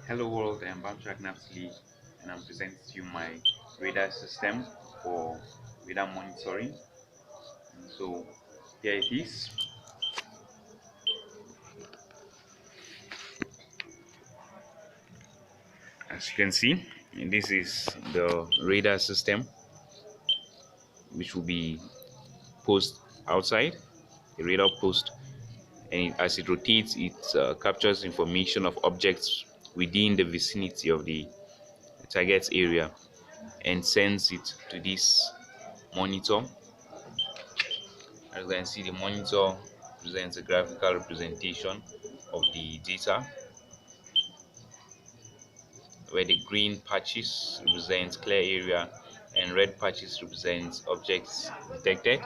Hello world, I'm Bamshak Napsli and I'm presenting to you my radar system for radar monitoring. And so here it is. As you can see, this is the radar system which will be posed outside the radar post, and as it rotates, it captures information of objects within the vicinity of the target area and sends it to this monitor. As you can see, the monitor presents a graphical representation of the data, where the green patches represent clear area and red patches represent objects detected.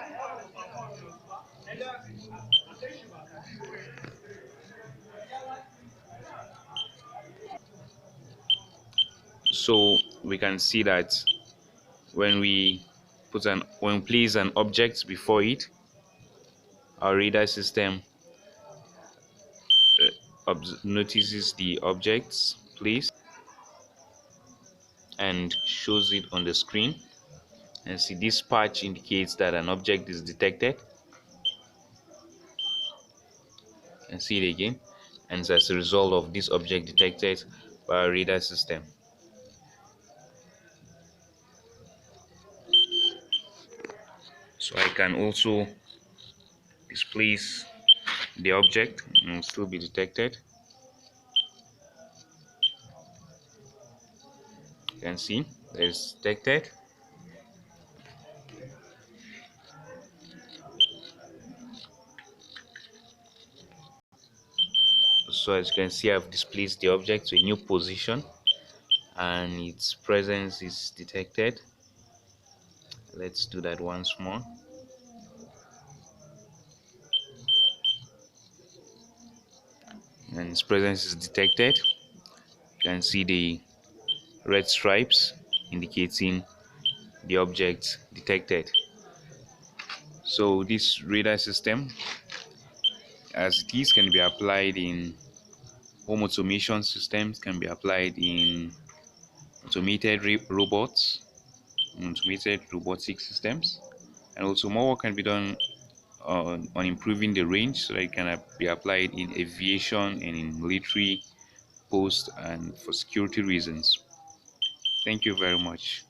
So we can see that when we place an object before it, our radar system notices the object's place and shows it on the screen. And see, this patch indicates that an object is detected. And see it again, and as a result of this object detected by our radar system. So I can also displace the object and will still be detected. You can see that it's detected. So as you can see, I've displaced the object to a new position and its presence is detected. Let's do that once more. And its presence is detected. You can see the red stripes indicating the object detected. So this radar system, as it is, can be applied in home automation systems, can be applied in automated robots, automated robotic systems, and also more work can be done on improving the range so that it can be applied in aviation and in military posts and for security reasons. Thank you very much.